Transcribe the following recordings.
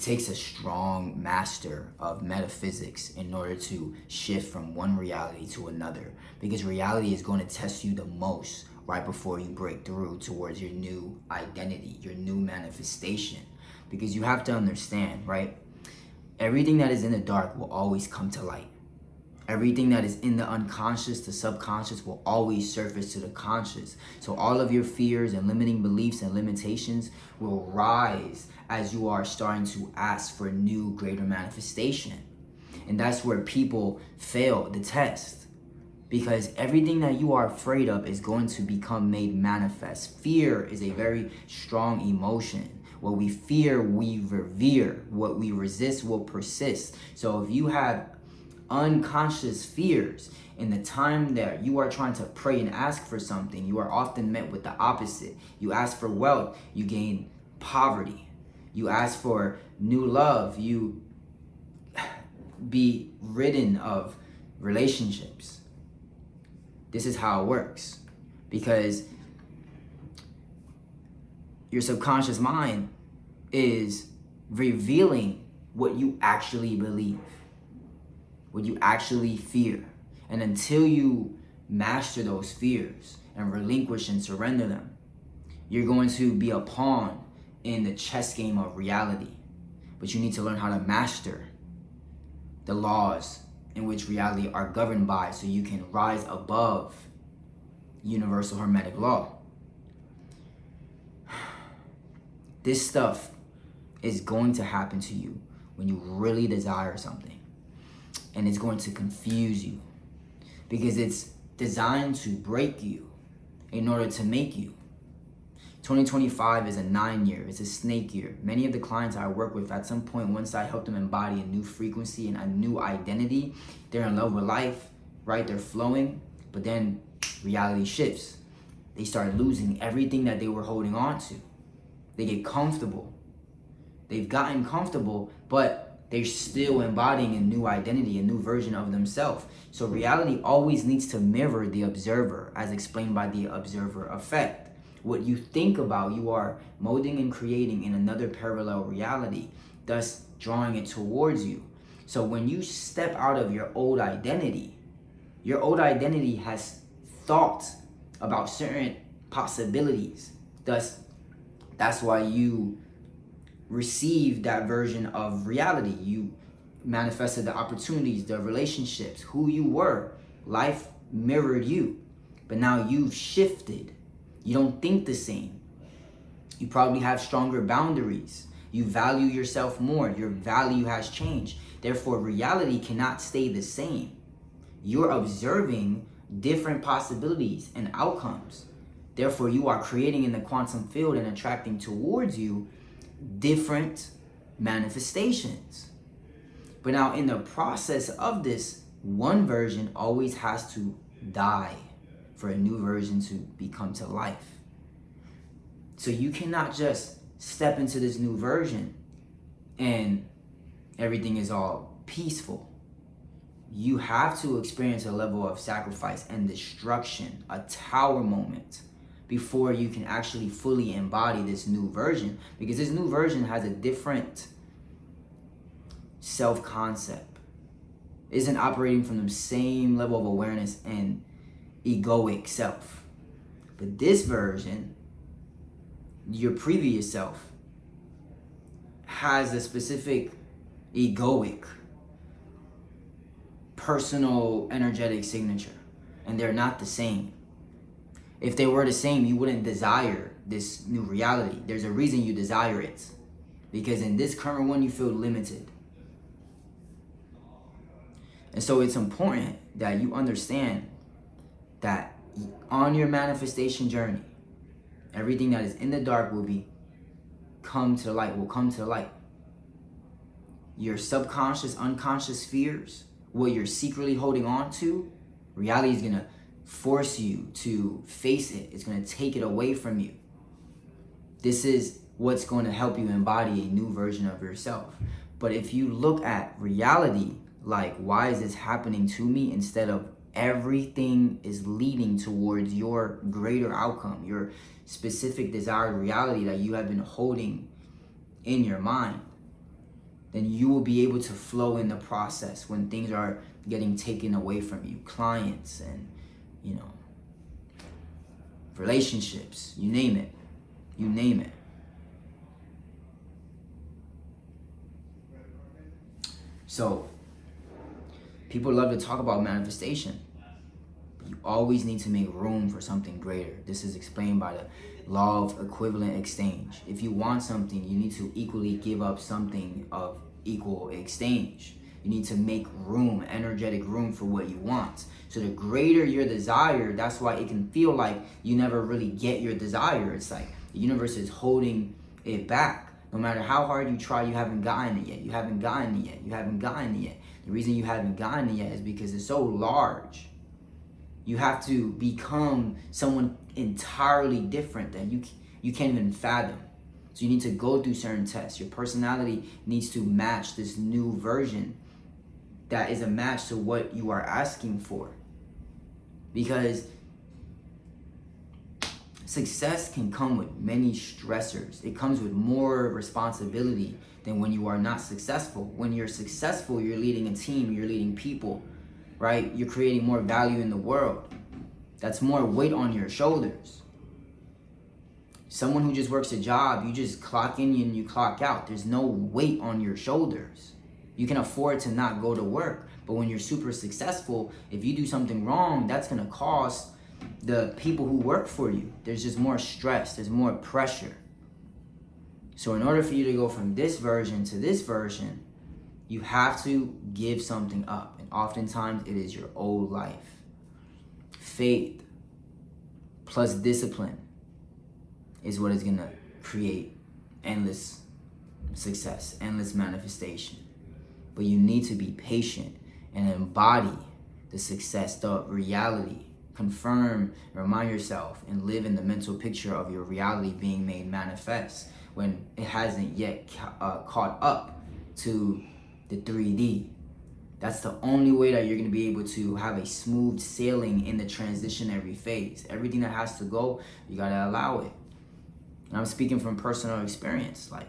It takes a strong master of metaphysics in order to shift from one reality to another, because reality is going to test you the most right before you break through towards your new identity, your new manifestation. Because you have to understand, right? Everything that is in the dark will always come to light. Everything that is in the unconscious, the subconscious, will always surface to the conscious. So all of your fears and limiting beliefs and limitations will rise as you are starting to ask for new, greater manifestation. And that's where people fail the test, because everything that you are afraid of is going to become made manifest. Fear is a very strong emotion. What we fear, we revere. What we resist will persist. So if you have unconscious fears in the time that you are trying to pray and ask for something, you are often met with the opposite. You ask for wealth, you gain poverty. You ask for new love, you be ridden of relationships. This is how it works, because your subconscious mind is revealing what you actually believe, what you actually fear. And until you master those fears and relinquish and surrender them, you're going to be a pawn in the chess game of reality. But you need to learn how to master the laws in which reality are governed by, so you can rise above universal hermetic law. This stuff is going to happen to you when you really desire something. And it's going to confuse you, because it's designed to break you in order to make you. 2025 is a 9-year. It's a snake year. Many of the clients I work with, at some point, once I help them embody a new frequency and a new identity, they're in love with life, right? They're flowing, but then reality shifts. They start losing everything that they were holding on to. They get comfortable. They've gotten comfortable, but they're still embodying a new identity, a new version of themselves. So reality always needs to mirror the observer, as explained by the observer effect. What you think about, you are molding and creating in another parallel reality, thus drawing it towards you. So when you step out of your old identity has thoughts about certain possibilities. Thus, that's why you receive that version of reality. You manifested the opportunities, the relationships, who you were. Life mirrored you. But now you've shifted. You don't think the same. You probably have stronger boundaries. You value yourself more. Your value has changed. Therefore, reality cannot stay the same. You're observing different possibilities and outcomes. Therefore, you are creating in the quantum field and attracting towards you different manifestations. But now, in the process of this, one version always has to die for a new version to become to life. So you cannot just step into this new version and everything is all peaceful. You have to experience a level of sacrifice and destruction, a tower moment, before you can actually fully embody this new version. Because this new version has a different self-concept. It isn't operating from the same level of awareness and egoic self. But this version, your previous self, has a specific egoic, personal, energetic signature. And they're not the same. If they were the same, you wouldn't desire this new reality. There's a reason you desire it. Because in this current one, you feel limited. And so it's important that you understand that on your manifestation journey, everything that is in the dark will come to the light. Your subconscious, unconscious fears, what you're secretly holding on to, reality is going to force you to face it. It's going to take it away from you. This is what's going to help you embody a new version of yourself. But if you look at reality like, why is this happening to me, instead of everything is leading towards your greater outcome, your specific desired reality that you have been holding in your mind, then you will be able to flow in the process when things are getting taken away from you. Clients and, you know, relationships, you name it. You name it. So, people love to talk about manifestation. You always need to make room for something greater. This is explained by the law of equivalent exchange. If you want something, you need to equally give up something of equal exchange. You need to make room, energetic room for what you want. So the greater your desire, that's why it can feel like you never really get your desire. It's like the universe is holding it back. No matter how hard you try, you haven't gotten it yet. You haven't gotten it yet. You haven't gotten it yet. The reason you haven't gotten it yet is because it's so large. You have to become someone entirely different that you can't even fathom. So you need to go through certain tests. Your personality needs to match this new version that is a match to what you are asking for. Because success can come with many stressors. It comes with more responsibility than when you are not successful. When you're successful, you're leading a team, you're leading people, right? You're creating more value in the world. That's more weight on your shoulders. Someone who just works a job, you just clock in and you clock out. There's no weight on your shoulders. You can afford to not go to work. But when you're super successful, if you do something wrong, that's going to cost the people who work for you. There's just more stress. There's more pressure. So in order for you to go from this version to this version, you have to give something up. And oftentimes it is your old life. Faith plus discipline is what is going to create endless success, endless manifestation. But you need to be patient and embody the success, the reality. Confirm, remind yourself, and live in the mental picture of your reality being made manifest when it hasn't yet caught up to the 3D. That's the only way that you're going to be able to have a smooth sailing in the transitionary phase. Everything that has to go, you got to allow it. And I'm speaking from personal experience. Like,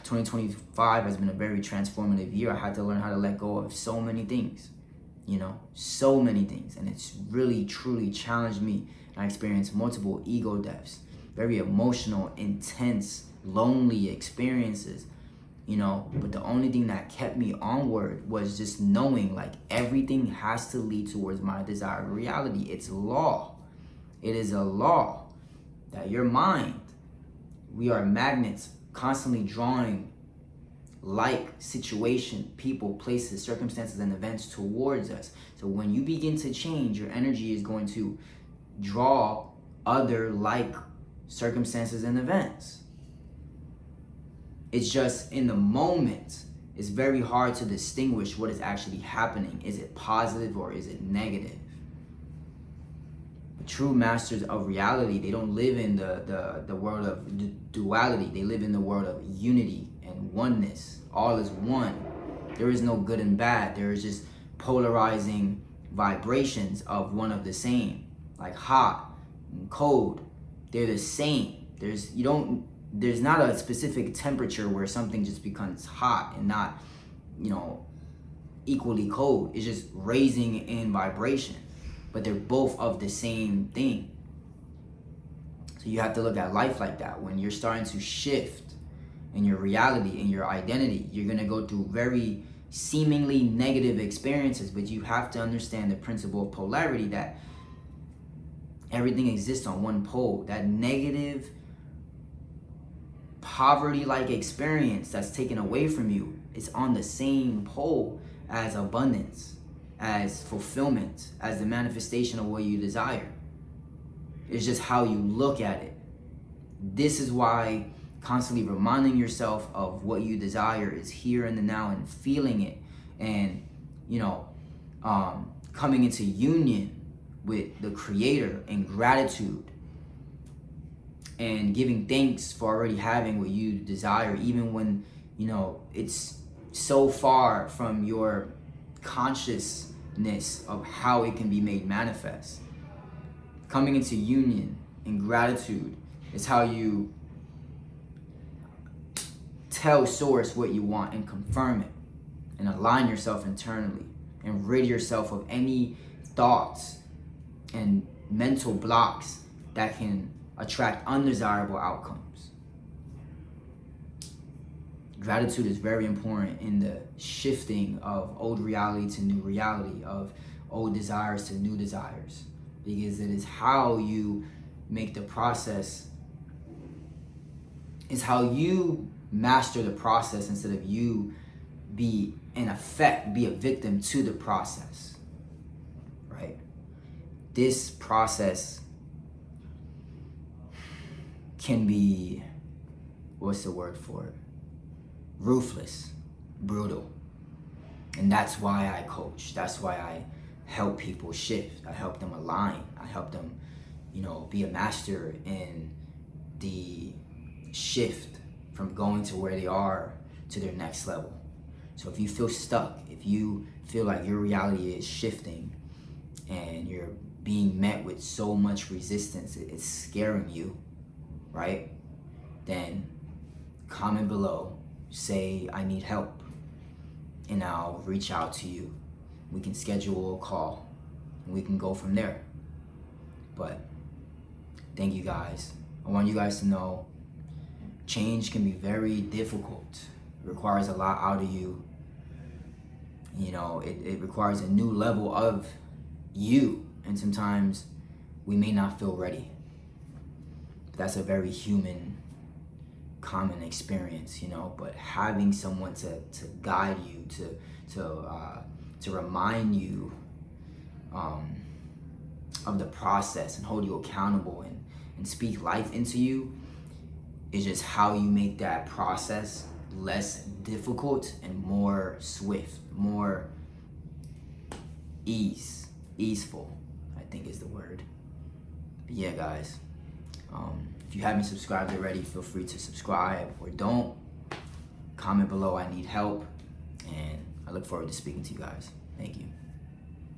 2025 has been a very transformative year. I had to learn how to let go of so many things, so many things. And it's really, truly challenged me. I experienced multiple ego deaths, very emotional, intense, lonely experiences, but the only thing that kept me onward was just knowing like everything has to lead towards my desired reality. It's law. It is a law that your mind, we are magnets constantly drawing like situation, people, places, circumstances, and events towards us. So when you begin to change, your energy is going to draw other like circumstances and events. It's just in the moment, it's very hard to distinguish what is actually happening. Is it positive or is it negative? The true masters of reality, they don't live in the world of duality. They live in the world of unity and oneness. All is one. There is no good and bad. There is just polarizing vibrations of one of the same. Like hot and cold, they're the same. There's not a specific temperature where something just becomes hot and not, equally cold. It's just raising in vibration, but they're both of the same thing. So you have to look at life like that. When you're starting to shift in your reality, in your identity, you're going to go through very seemingly negative experiences, but you have to understand the principle of polarity, that everything exists on one pole. That negative poverty-like experience that's taken away from you is on the same pole as abundance, as fulfillment, as the manifestation of what you desire. It's just how you look at it. This is why constantly reminding yourself of what you desire is here in the now and feeling it, and coming into union with the Creator and gratitude, and giving thanks for already having what you desire, even when, it's so far from your consciousness of how it can be made manifest. Coming into union and gratitude is how you tell source what you want and confirm it, and align yourself internally and rid yourself of any thoughts and mental blocks that can attract undesirable outcomes. Gratitude is very important in the shifting of old reality to new reality, of old desires to new desires, because it is how you make the process, is how you master the process instead of you be a victim to the process, right? This process can be, what's the word for it? Ruthless, brutal. And that's why I coach. That's why I help people shift. I help them align. I help them, be a master in the shift from going to where they are to their next level. So if you feel stuck, if you feel like your reality is shifting and you're being met with so much resistance, it's scaring you, right? Then comment below, say I need help, and I'll reach out to you. We can schedule a call and we can go from there. But thank you guys. I want you guys to know change can be very difficult. It requires a lot out of you. It requires a new level of you, and sometimes we may not feel ready. But that's a very human, common experience, but having someone to guide you, to remind you of the process and hold you accountable and speak life into you is just how you make that process less difficult and more swift, more easeful, I think is the word. But yeah, guys, if you haven't subscribed already, feel free to subscribe, or don't. Comment below, I need help, and I look forward to speaking to you guys. Thank you.